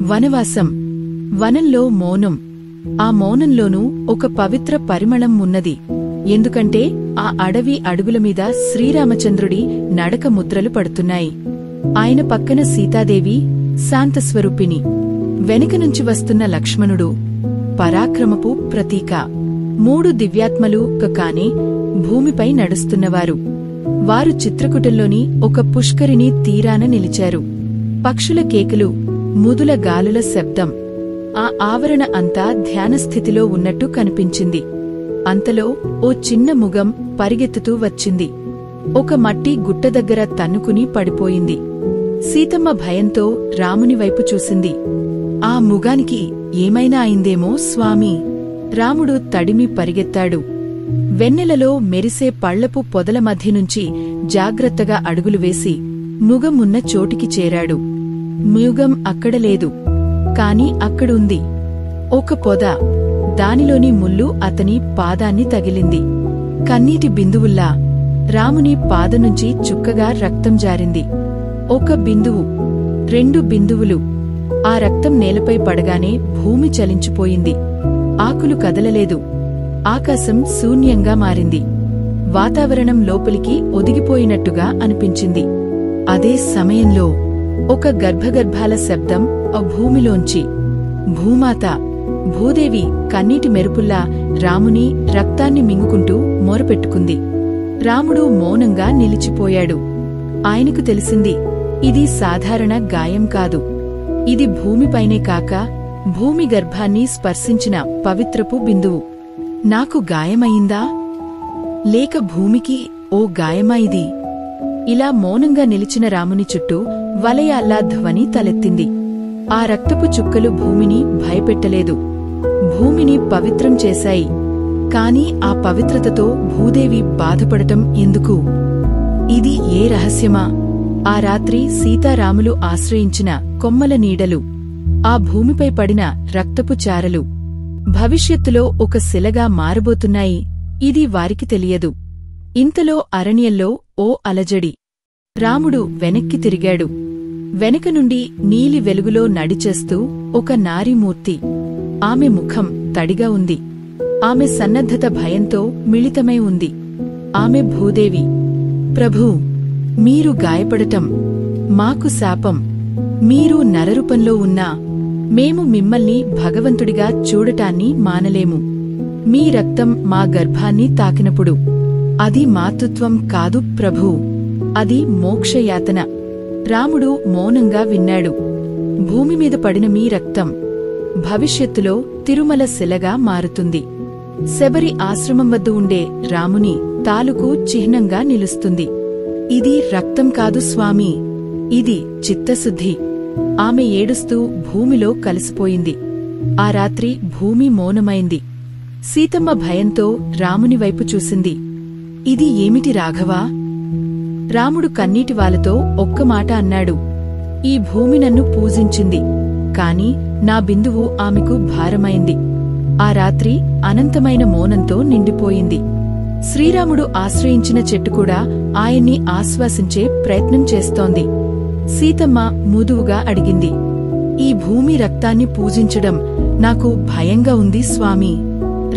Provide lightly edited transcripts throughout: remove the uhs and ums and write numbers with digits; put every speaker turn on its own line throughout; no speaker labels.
వనవాసం. వనంలో మౌనం. ఆ మౌనంలోనూ ఒక పవిత్ర పరిమళం ఉన్నది. ఎందుకంటే ఆ అడవి అడుగులమీద శ్రీరామచంద్రుడి నడక ముద్రలు పడుతున్నాయి. ఆయన పక్కన సీతాదేవి శాంతస్వరూపిణి. వెనుకనుంచి వస్తున్న లక్ష్మణుడు పరాక్రమపు ప్రతీక. 3 దివ్యాత్మలు కానే భూమిపై నడుస్తున్నవారు. వారు చిత్రకూటంలోని ఒక పుష్కరిణి తీరాన నిలిచారు. పక్షుల కేకలు, ముదుల గాలుల శబ్దం. ఆ ఆవరణ అంతా ధ్యానస్థితిలో ఉన్నట్టు కనిపించింది. అంతలో ఓ చిన్న ముగం పరిగెత్తుతూ వచ్చింది. ఒక మట్టి గుట్ట దగ్గర తన్నుకుని పడిపోయింది. సీతమ్మ భయంతో రాముని వైపు చూసింది. ఆ ముగానికి ఏమైనా అయిందేమో స్వామీ. రాముడు తడిమి పరిగెత్తాడు. వెన్నెలలో మెరిసే పళ్లపు పొదల మధ్యనుంచి జాగ్రత్తగా అడుగులు వేసి ముగం ఉన్న చోటికి చేరాడు. ముగం అక్కడలేదు, కాని అక్కడుంది. ఒక పొద. దానిలోని ముల్లు అతని పాదాన్ని తగిలింది. కన్నీటి బిందువుల్లా రాముని పాదనుంచి చుక్కగా రక్తం జారింది. 1 బిందువు, 2 బిందువులు. ఆ రక్తం నేలపై పడగానే భూమి చలించిపోయింది. ఆకులు కదలలేదు. ఆకాశం శూన్యంగా మారింది. వాతావరణం లోపలికి ఒదిగిపోయినట్టుగా అనిపించింది. అదే సమయంలో ఒక గర్భగర్భాల శబ్దం ఆ భూమిలోంచి. భూమాత, భూదేవి కన్నీటి మెరుపుల్లా రాముని రక్తాన్ని మింగుకుంటూ మొరపెట్టుకుంది. రాముడు మౌనంగా నిలిచిపోయాడు. ఆయనకు తెలిసింది, ఇది సాధారణ గాయం కాదు. ఇది భూమిపైనే కాక భూమి గర్భాన్ని స్పర్శించిన పవిత్రపు బిందువు. నాకు గాయమయిందా, లేక భూమికి ఓ గాయమా ఇది? ఇలా మౌనంగా నిలిచిన రాముని చుట్టూ వలయాల్లా ధ్వని తలెత్తింది. ఆ రక్తపు చుక్కలు భూమిని భయపెట్టలేదు, భూమిని పవిత్రం చేశాయి. కాని ఆ పవిత్రతతో భూదేవి బాధపడటం ఎందుకు? ఇది ఏ రహస్యమా? ఆ రాత్రి సీతారాములు ఆశ్రయించిన కొమ్మల నీడలు, ఆ భూమిపై పడిన రక్తపు చారలు భవిష్యత్తులో ఒక శిలగా మారబోతున్నాయి. ఇది వారికి తెలియదు. ఇంతలో అరణ్యంలో ఓ అలజడి. రాముడు వెనక్కి తిరిగాడు. వెనక నుండి నీలి వెలుగులో నడిచేస్తూ ఒక నారీమూర్తి. ఆమె ముఖం తడిగా ఉంది. ఆమె సన్నద్ధత భయంతో మిళితమై ఉంది. ఆమె భూదేవి. ప్రభూ, మీరు గాయపడటం మాకు శాపం. మీరు నరరూపంలో ఉన్నా మేము మిమ్మల్ని భగవంతుడిగా చూడటాన్ని మానలేము. మీ రక్తం మా గర్భాన్ని తాకినప్పుడు అది మాతృత్వం కాదు ప్రభూ, అది మోక్షయాతన. రాముడు మౌనంగా విన్నాడు. భూమిమీద పడిన మీ రక్తం భవిష్యత్తులో తిరుమల శిలగా మారుతుంది. శబరి ఆశ్రమం వద్ద ఉండే రాముని తాలూకు చిహ్నంగా నిలుస్తుంది. ఇది రక్తం కాదు స్వామీ, ఇది చిత్తశుద్ధి. ఆమె ఏడుస్తూ భూమిలో కలిసిపోయింది. ఆ రాత్రి భూమి మౌనమైంది. సీతమ్మ భయంతో రాముని వైపు చూసింది. ఇది ఏమిటి రాఘవా? రాముడు కన్నీటివాలతో ఒక్క మాట అన్నాడు. ఈ భూమి నన్ను పూజించింది, కాని నా బిందువు ఆమెకు భారమైంది. ఆ రాత్రి అనంతమైన మౌనంతో నిండిపోయింది. శ్రీరాముడు ఆశ్రయించిన చెట్టుకూడా ఆయన్ని ఆశ్వాసించే ప్రయత్నం చేస్తోంది. సీతమ్మ ముదువుగా అడిగింది, ఈ భూమి రక్తాన్ని పూజించడం నాకు భయంగా ఉంది స్వామీ.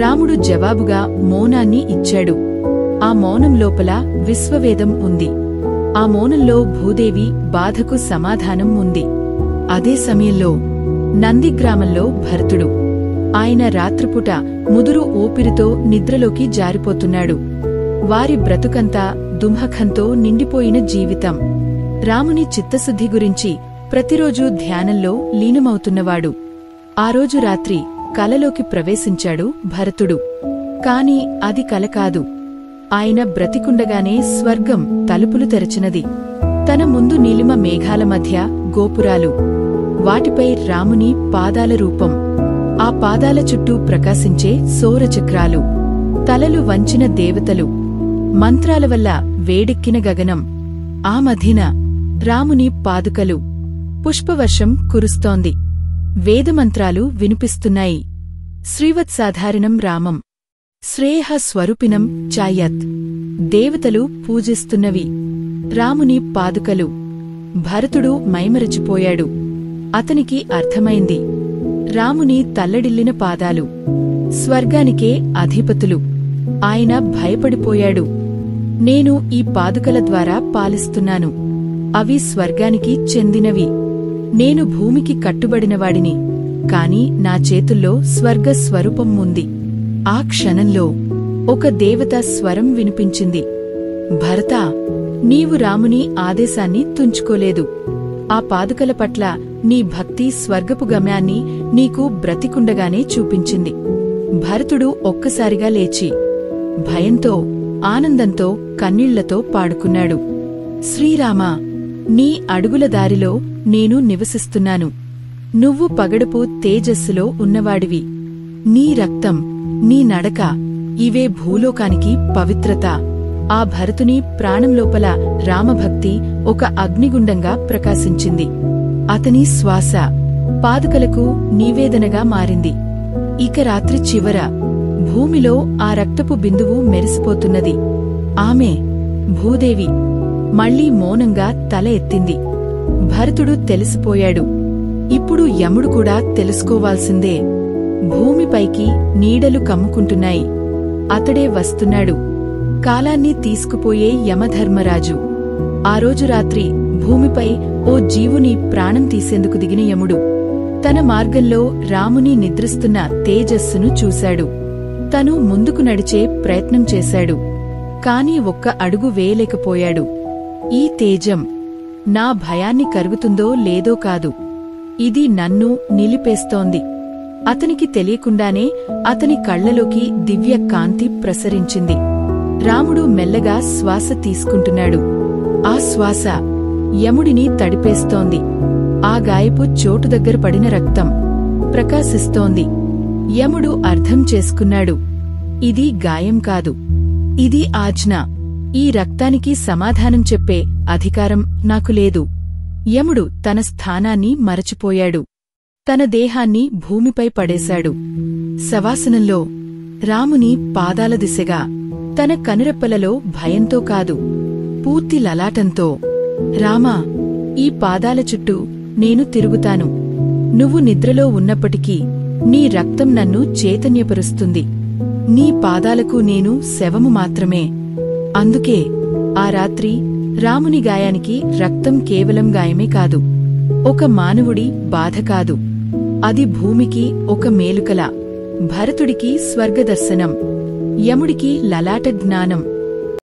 రాముడు జవాబుగా మౌనాన్ని ఇచ్చాడు. ఆ మౌనం లోపల విశ్వవేదం ఉంది. ఆ మౌనంలో భూదేవి బాధకు సమాధానం ఉంది. అదే సమయంలో నందిగ్రామంలో భరతుడు. ఆయన రాత్రిపూట ముదురు ఊపిరితో నిద్రలోకి జారిపోతున్నాడు. వారి బ్రతుకంతా దుంహకంతో నిండిపోయిన జీవితం. రాముని చిత్తశుద్ధి గురించి ప్రతిరోజూ ధ్యానంలో లీనమవుతున్నవాడు. ఆ రోజు రాత్రి కలలోకి ప్రవేశించాడు భరతుడు. కాని అది కల కాదు. ఆయన బ్రతికుండగానే స్వర్గం తలుపులు తెరచినది. తన ముందు నీలిమ మేఘాల మధ్య గోపురాలు, వాటిపై రాముని పాదాల రూపం. ఆ పాదాల చుట్టూ ప్రకాశించే సౌరచక్రాలు, తలలు వంచిన దేవతలు, మంత్రాల వల్ల వేడెక్కిన గగనం. ఆ మధ్యన రాముని పాదుకలు. పుష్పవర్షం కురుస్తోంది. వేదమంత్రాలు వినిపిస్తున్నాయి. శ్రీవత్సాధారణం రామం శ్రేయః స్వరూపిణం చాయత్. దేవతలు పూజిస్తున్నవి రాముని పాదుకలు. భరతుడు మైమరచిపోయాడు. అతనికి అర్థమైంది. రాముని తల్లడిల్లిన పాదాలు స్వర్గానికే అధిపతులు. ఆయన భయపడిపోయాడు. నేను ఈ పాదుకల ద్వారా పాలిస్తున్నాను. అవి స్వర్గానికి చెందినవి. నేను భూమికి కట్టుబడినవాడిని, కాని నా చేతుల్లో స్వర్గ స్వరూపం ఉంది. ఆ క్షణంలో ఒక దేవత స్వరం వినిపించింది. భరతా, నీవు రాముని ఆదేశాన్ని తుంచుకోలేదు. ఆ పాదుకల పట్ల నీ భక్తి స్వర్గపు గమ్యాన్ని నీకు బ్రతికుండగానే చూపించింది. భరతుడు ఒక్కసారిగా లేచి భయంతో ఆనందంతో కన్నీళ్లతో పాడుకున్నాడు. శ్రీరామా, నీ అడుగుల దారిలో నేను నివసిస్తున్నాను. నువ్వు పగడపు తేజస్సులో ఉన్నవాడివి. నీ రక్తం, నీ నడక, ఇవే భూలోకానికి పవిత్రత. ఆ భరతుని ప్రాణంలోపల రామభక్తి ఒక అగ్నిగుండంగా ప్రకాశించింది. అతని శ్వాస పాదుకలకు నివేదనగా మారింది. ఇక రాత్రి చివర భూమిలో ఆ రక్తపు బిందువు మెరిసిపోతున్నది. ఆమె భూదేవి మళ్లీ మౌనంగా తల ఎత్తింది. భరతుడు తెలిసిపోయాడు. ఇప్పుడు యముడు కూడా తెలుసుకోవాల్సిందే. భూమిపైకి నీడలు కమ్ముకుంటున్నాయి. అతడే వస్తున్నాడు, కాలాన్ని తీసుకుపోయే యమధర్మరాజు. ఆ రోజు రాత్రి భూమిపై ఓ జీవుని ప్రాణం తీసేందుకు దిగిన యముడు తన మార్గంలో రాముని నిద్రిస్తున్న తేజస్సును చూశాడు. తను ముందుకు నడిచే ప్రయత్నం చేశాడు, కాని ఒక్క అడుగు వేయలేకపోయాడు. ఈ తేజం నా భయాన్ని కరుగుతుందో లేదో కాదు, ఇది నన్ను నిలిపేస్తోంది. అతనికి తెలియకుండానే అతని కళ్లలోకి దివ్య కాంతి ప్రసరించింది. రాముడు మెల్లగా శ్వాస తీసుకుంటున్నాడు. ఆ శ్వాస యముడిని తడిపేస్తోంది. ఆ గాయపు చోటు దగ్గర పడిన రక్తం ప్రకాశిస్తోంది. యముడు అర్థం చేసుకున్నాడు, ఇది గాయం కాదు, ఇది ఆజ్ఞ. ఈ రక్తానికి సమాధానం చెప్పే అధికారం నాకు లేదు. యముడు తన స్థానాన్ని మరచిపోయాడు. తన దేహాన్ని భూమిపై పడేశాడు. శవాసనంలో రాముని పాదాల దిశగా, తన కనురెప్పలలో భయంతో కాదు, పూర్తి లలాటంతో, రామా, ఈ పాదాల చుట్టూ నేను తిరుగుతాను. నువ్వు నిద్రలో ఉన్నప్పటికీ నీ రక్తం నన్ను చైతన్యపరుస్తుంది. నీ పాదాలకు నేను శవము మాత్రమే. అందుకే ఆ రాత్రి రాముని గాయానికి రక్తం కేవలం గాయమే కాదు, ఒక మానవుడి బాధ కాదు, అది భూమికి ఒక మేలుకల. భరతుడికి స్వర్గదర్శనం, యముడికి లలాట జ్ఞానం.